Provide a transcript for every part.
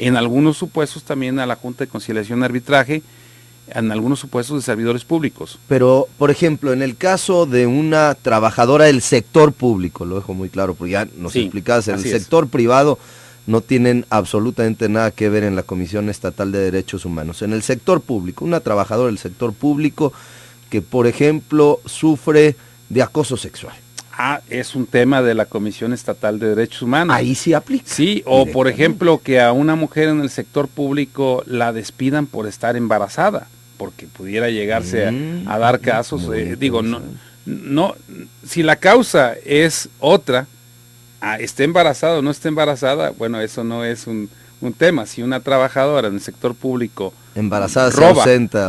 en algunos supuestos también a la Junta de Conciliación y Arbitraje, en algunos supuestos de servidores públicos. Pero, por ejemplo, en el caso de una trabajadora del sector público, lo dejo muy claro, porque ya nos explicabas, en el sector privado no tienen absolutamente nada que ver en la Comisión Estatal de Derechos Humanos. En el sector público, una trabajadora del sector público que, por ejemplo, sufre de acoso sexual. Es un tema de la Comisión Estatal de Derechos Humanos. Ahí sí aplica. Sí, o por ejemplo que a una mujer en el sector público la despidan por estar embarazada, porque pudiera llegarse a dar casos, digo, no, si la causa es otra, esté embarazada o no esté embarazada, bueno, eso no es un tema. Si una trabajadora en el sector público embarazada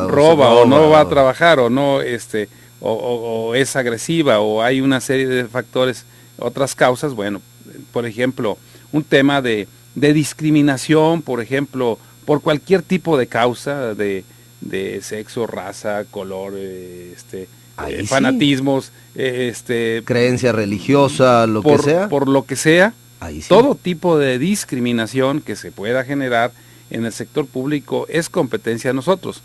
roba o no va a trabajar o no, o es agresiva o hay una serie de factores, otras causas, bueno, por ejemplo, un tema de discriminación, por ejemplo, por cualquier tipo de causa, de sexo, raza, color, fanatismos, creencia religiosa, que sea. Por lo que sea, todo tipo de discriminación que se pueda generar en el sector público es competencia de nosotros.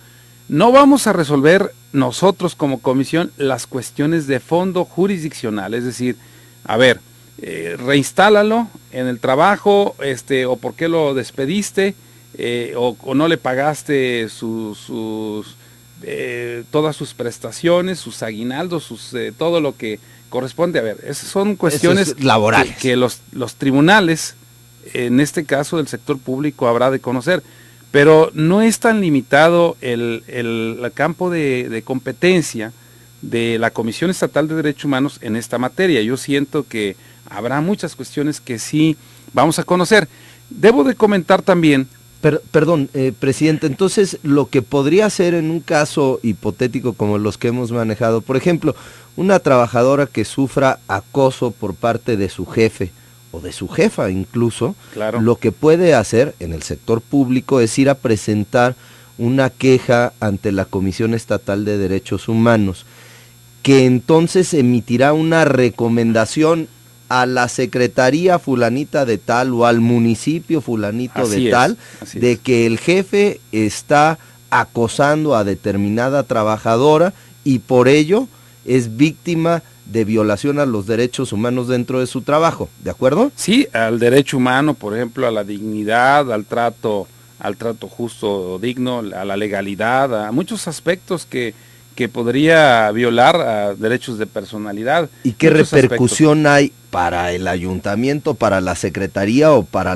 No vamos a resolver nosotros como comisión las cuestiones de fondo jurisdiccional, es decir, a ver, reinstálalo en el trabajo, o por qué lo despediste, o no le pagaste todas sus prestaciones, sus aguinaldos, todo lo que corresponde. A ver, esas son cuestiones laborales que los tribunales, en este caso del sector público, habrá de conocer. Pero no es tan limitado el campo de competencia de la Comisión Estatal de Derechos Humanos en esta materia. Yo siento que habrá muchas cuestiones que sí vamos a conocer. Debo de comentar también... Perdón, presidente, entonces lo que podría ser en un caso hipotético como los que hemos manejado, por ejemplo, una trabajadora que sufra acoso por parte de su jefe, o de su jefa incluso, claro, lo que puede hacer en el sector público es ir a presentar una queja ante la Comisión Estatal de Derechos Humanos, que entonces emitirá una recomendación a la secretaría fulanita de tal o al municipio fulanito de tal, de que el jefe está acosando a determinada trabajadora y por ello es víctima de violación a los derechos humanos dentro de su trabajo, ¿de acuerdo? Sí, al derecho humano, por ejemplo, a la dignidad, al trato justo o digno, a la legalidad, a muchos aspectos que podría violar a derechos de personalidad. ¿Y qué repercusión hay para el ayuntamiento, para la secretaría o para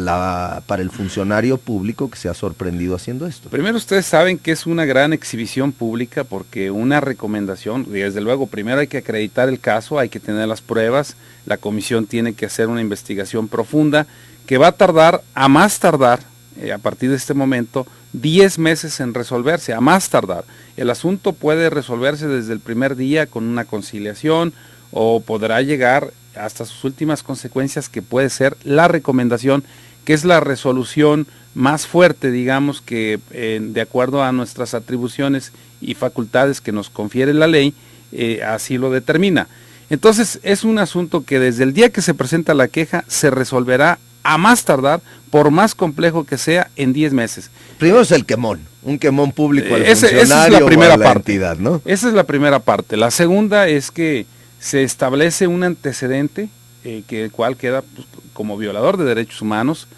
el funcionario público que se ha sorprendido haciendo esto? Primero, ustedes saben que es una gran exhibición pública porque una recomendación, desde luego, primero hay que acreditar el caso, hay que tener las pruebas, la comisión tiene que hacer una investigación profunda que va a tardar, a más tardar, a partir de este momento, 10 meses en resolverse, a más tardar. El asunto puede resolverse desde el primer día con una conciliación o podrá llegar hasta sus últimas consecuencias, que puede ser la recomendación, que es la resolución más fuerte, digamos, que de acuerdo a nuestras atribuciones y facultades que nos confiere la ley, así lo determina. Entonces es un asunto que desde el día que se presenta la queja se resolverá a más tardar, por más complejo que sea, en 10 meses. Primero es el quemón, un quemón público al funcionario esa es la primera o a la parte, entidad, ¿no? Esa es la primera parte. La segunda es que se establece un antecedente, el cual queda pues, como violador de derechos humanos,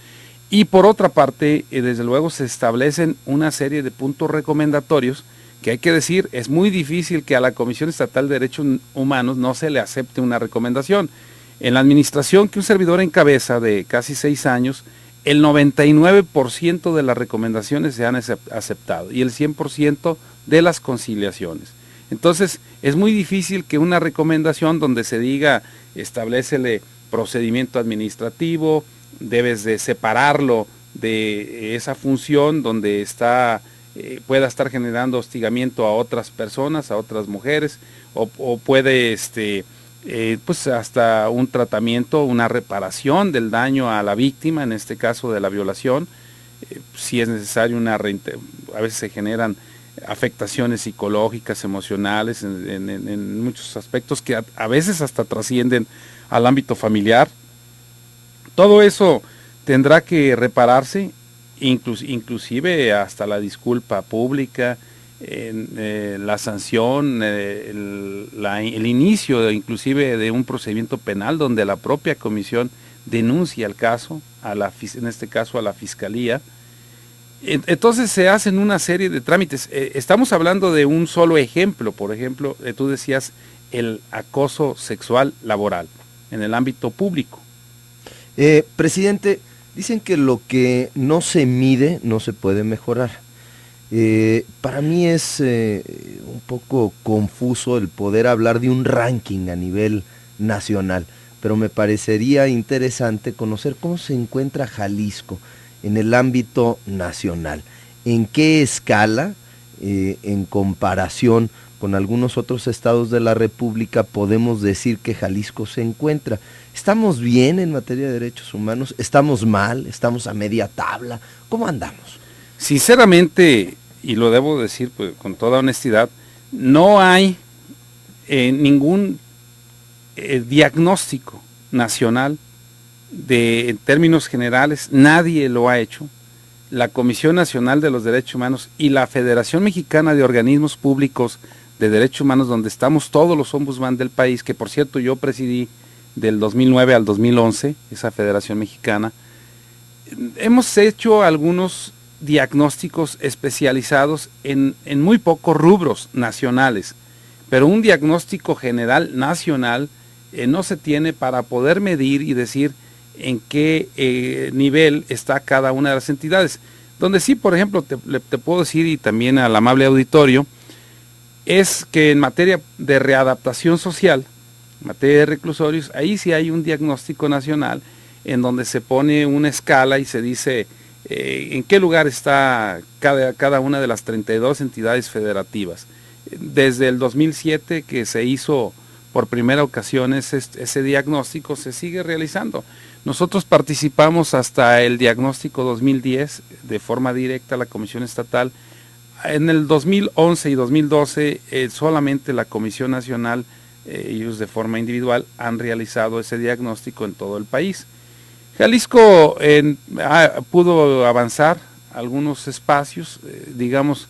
y por otra parte, desde luego se establecen una serie de puntos recomendatorios que hay que decir, es muy difícil que a la Comisión Estatal de Derechos Humanos no se le acepte una recomendación. En la administración que un servidor encabeza de casi 6 años, el 99% de las recomendaciones se han aceptado y el 100% de las conciliaciones. Entonces, es muy difícil que una recomendación donde se diga, establécele procedimiento administrativo, debes de separarlo de esa función donde pueda estar generando hostigamiento a otras personas, a otras mujeres, o puede pues hasta un tratamiento, una reparación del daño a la víctima, en este caso de la violación, si es necesario a veces se generan afectaciones psicológicas, emocionales, en muchos aspectos que a veces hasta trascienden al ámbito familiar. Todo eso tendrá que repararse inclusive hasta la disculpa pública, la sanción, el inicio inclusive de un procedimiento penal donde la propia comisión denuncia el caso, en este caso a la fiscalía. Entonces se hacen una serie de trámites. Estamos hablando de un solo ejemplo, por ejemplo, tú decías el acoso sexual laboral en el ámbito público. Presidente, dicen que lo que no se mide no se puede mejorar. Para mí es un poco confuso el poder hablar de un ranking a nivel nacional, pero me parecería interesante conocer cómo se encuentra Jalisco en el ámbito nacional, en qué escala, en comparación con algunos otros estados de la República, podemos decir que Jalisco se encuentra. ¿Estamos bien en materia de derechos humanos? ¿Estamos mal? ¿Estamos a media tabla? ¿Cómo andamos? Sinceramente, y lo debo decir pues, con toda honestidad, no hay ningún diagnóstico nacional en términos generales, nadie lo ha hecho. La Comisión Nacional de los Derechos Humanos y la Federación Mexicana de Organismos Públicos de Derechos Humanos, donde estamos todos los ombudsman del país, que por cierto yo presidí del 2009 al 2011, esa Federación Mexicana, hemos hecho algunos diagnósticos especializados en muy pocos rubros nacionales, pero un diagnóstico general nacional no se tiene para poder medir y decir en qué nivel está cada una de las entidades. Donde sí, por ejemplo, te puedo decir, y también al amable auditorio, es que en materia de readaptación social, en materia de reclusorios, ahí sí hay un diagnóstico nacional en donde se pone una escala y se dice en qué lugar está cada una de las 32 entidades federativas. Desde el 2007 que se hizo por primera ocasión ese diagnóstico, se sigue realizando. Nosotros participamos hasta el diagnóstico 2010 de forma directa a la Comisión Estatal. En el 2011 y 2012 solamente la Comisión Nacional, ellos de forma individual, han realizado ese diagnóstico en todo el país. Jalisco pudo avanzar algunos espacios, digamos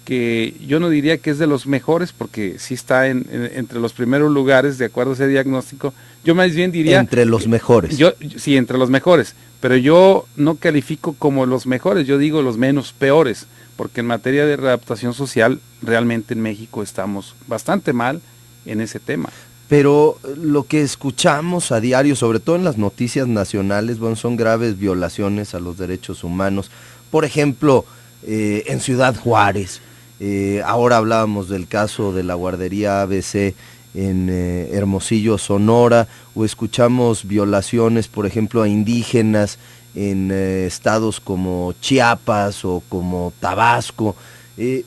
que yo no diría que es de los mejores, porque sí está entre los primeros lugares, de acuerdo a ese diagnóstico. Yo más bien diría... Entre los mejores. Sí, entre los mejores, pero yo no califico como los mejores, yo digo los menos peores, porque en materia de readaptación social, realmente en México estamos bastante mal en ese tema. Pero lo que escuchamos a diario, sobre todo en las noticias nacionales, bueno, son graves violaciones a los derechos humanos. Por ejemplo, en Ciudad Juárez, ahora hablábamos del caso de la guardería ABC en Hermosillo, Sonora, o escuchamos violaciones, por ejemplo, a indígenas en estados como Chiapas o como Tabasco.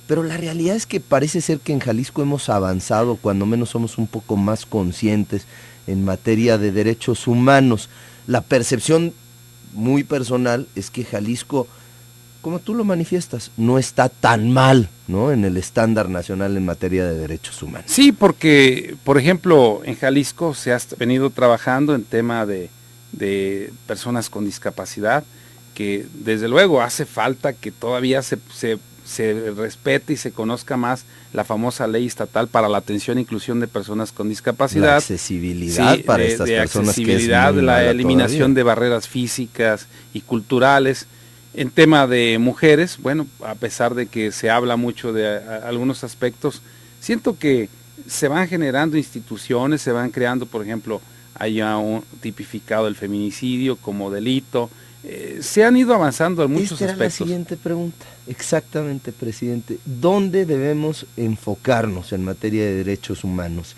Pero la realidad es que parece ser que en Jalisco hemos avanzado, cuando menos somos un poco más conscientes en materia de derechos humanos. La percepción muy personal es que Jalisco, como tú lo manifiestas, no está tan mal, ¿no?, en el estándar nacional en materia de derechos humanos. Sí, porque, por ejemplo, en Jalisco se ha venido trabajando en tema de personas con discapacidad, que desde luego hace falta que todavía se respete y se conozca más la famosa ley estatal para la atención e inclusión de personas con discapacidad. La accesibilidad, sí, para estas personas, accesibilidad, que es la eliminación todavía de barreras físicas y culturales. En tema de mujeres, bueno, a pesar de que se habla mucho de algunos aspectos, siento que se van generando instituciones, se van creando, por ejemplo, haya tipificado el feminicidio como delito. Se han ido avanzando en muchos aspectos. La siguiente pregunta, exactamente, presidente. ¿Dónde debemos enfocarnos en materia de derechos humanos?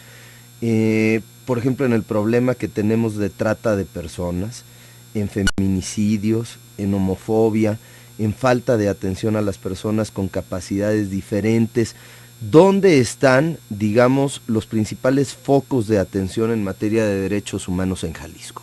Por ejemplo, en el problema que tenemos de trata de personas, en feminicidios, en homofobia, en falta de atención a las personas con capacidades diferentes. ¿Dónde están, digamos, los principales focos de atención en materia de derechos humanos en Jalisco?